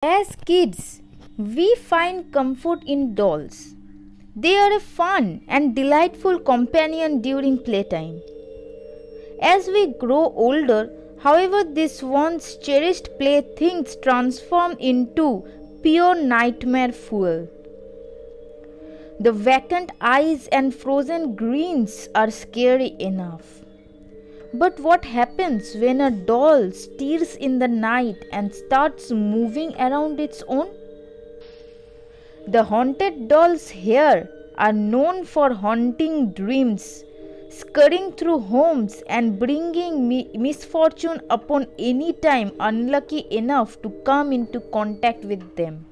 As kids, we find comfort in dolls. They are a fun and delightful companion during playtime. As we grow older, however, these once cherished playthings transform into pure nightmare fuel. The vacant eyes and frozen grins are scary enough. But what happens when a doll stirs in the night and starts moving around its own? The haunted dolls here are known for haunting dreams, scurrying through homes and bringing misfortune upon any time unlucky enough to come into contact with them.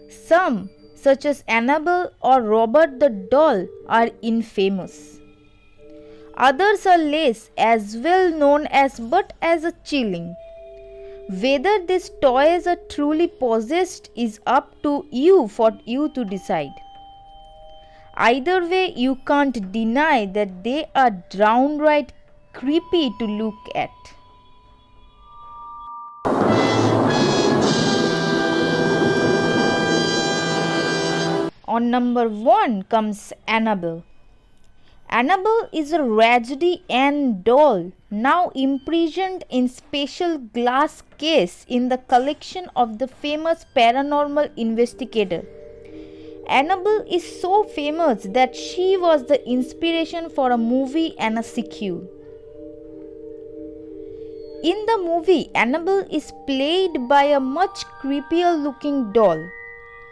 Some, such as Annabelle or Robert the doll, are infamous. Others are less as well known as but as a chilling. Whether these toys are truly possessed is up to you for you to decide. Either way, you can't deny that they are downright creepy to look at. On number 1 comes Annabelle. Annabelle is a Raggedy Ann doll now imprisoned in special glass case in the collection of the famous paranormal investigator. Annabelle is so famous that she was the inspiration for a movie and a sequel. In the movie, Annabelle is played by a much creepier looking doll.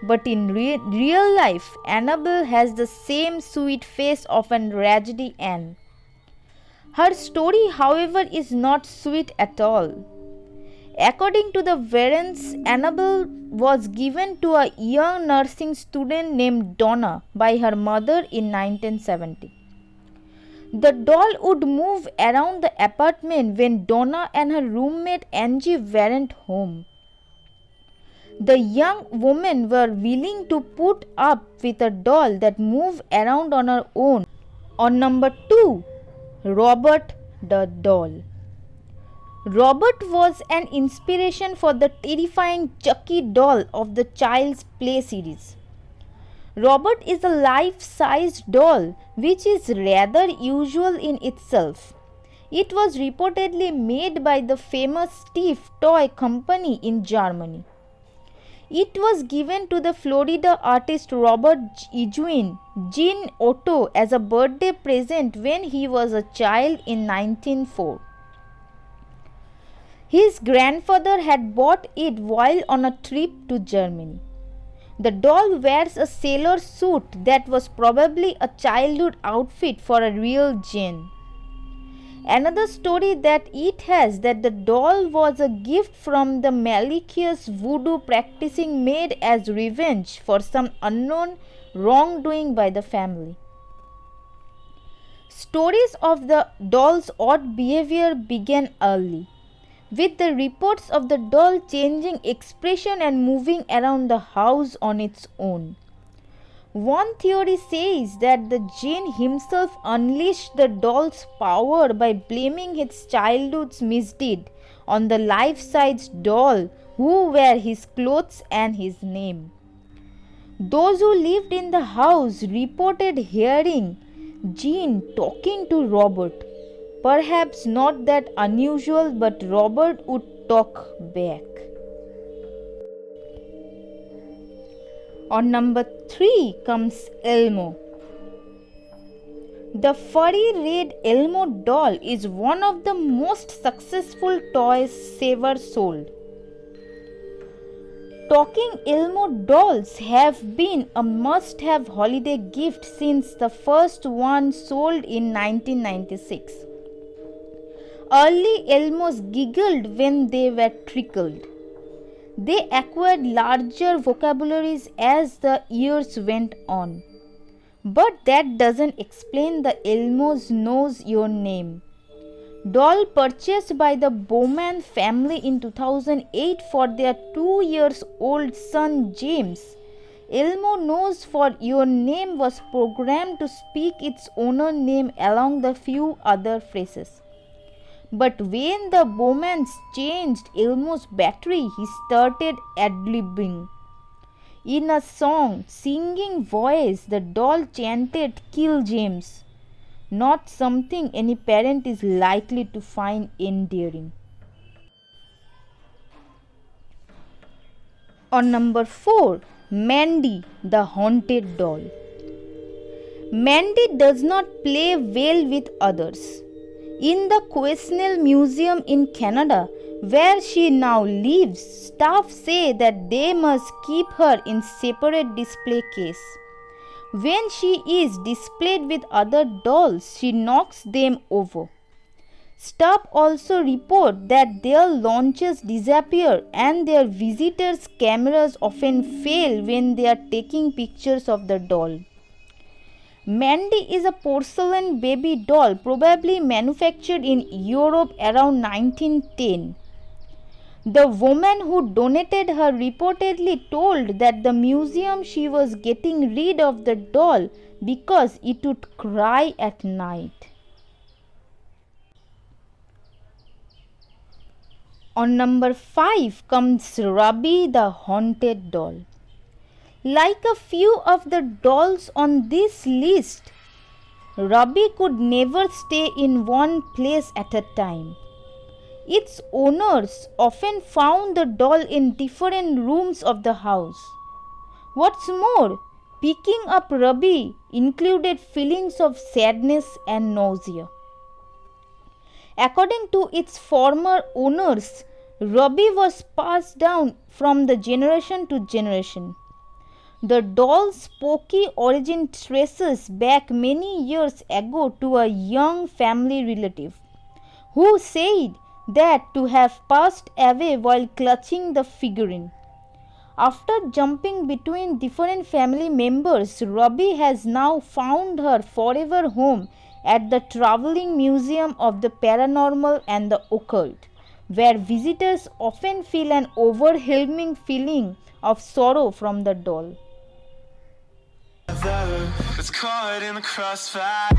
But in real life, Annabelle has the same sweet face of a Raggedy Ann. Her story, however, is not sweet at all. According to the variants, Annabelle was given to a young nursing student named Donna by her mother in 1970. The doll would move around the apartment when Donna and her roommate Angie weren't home. The young women were willing to put up with a doll that moved around on her own. On number 2, Robert the doll. Robert was an inspiration for the terrifying Chucky doll of the Child's Play series. Robert is a life-size doll which is rather usual in itself. It was reportedly made by the famous Steve Toy Company in Germany. It was given to the Florida artist Robert Eugene Jean Otto as a birthday present when he was a child in 1904. His grandfather had bought it while on a trip to Germany. The doll wears a sailor suit that was probably a childhood outfit for a real Jane. Another story that it has that the doll was a gift from the malicious voodoo practicing maid as revenge for some unknown wrongdoing by the family. Stories of the doll's odd behavior began early, with the reports of the doll changing expression and moving around the house on its own. One theory says that the Jinn himself unleashed the doll's power by blaming his childhood's misdeed on the life-size doll who wore his clothes and his name. Those who lived in the house reported hearing Jinn talking to Robert. Perhaps not that unusual, but Robert would talk back. On number 3 comes Elmo. The furry red Elmo doll is one of the most successful toys ever sold. Talking Elmo dolls have been a must-have holiday gift since the first one sold in 1996. Early Elmos giggled when they were trickled. They acquired larger vocabularies as the years went on. But that doesn't explain the Elmos knows your name. Doll purchased by the Bowman family in 2008 for their 2-year-old son James. Elmo knows for your name was programmed to speak its owner name along the few other phrases. But when the Bowmans changed Elmo's battery, he started ad-libbing. In a singing voice, the doll chanted, "Kill James," not something any parent is likely to find endearing. On number 4, Mandy, the haunted doll. Mandy does not play well with others. In the Quesnel Museum in Canada, where she now lives, staff say that they must keep her in separate display case. When she is displayed with other dolls, she knocks them over. Staff also report that their launches disappear and their visitors' cameras often fail when they are taking pictures of the doll. Mandy is a porcelain baby doll probably manufactured in Europe around 1910. The woman who donated her reportedly told that the museum she was getting rid of the doll because it would cry at night. On number 5 comes Rabbi, the haunted doll. Like a few of the dolls on this list, Rabbi could never stay in one place at a time. Its owners often found the doll in different rooms of the house. What's more, picking up Rabbi included feelings of sadness and nausea. According to its former owners, Rabbi was passed down from the generation to generation. The doll's spooky origin traces back many years ago to a young family relative who said that to have passed away while clutching the figurine. After jumping between different family members, Rabbi has now found her forever home at the Traveling Museum of the Paranormal and the Occult, where visitors often feel an overwhelming feeling of sorrow from the doll. It's caught in the crossfire.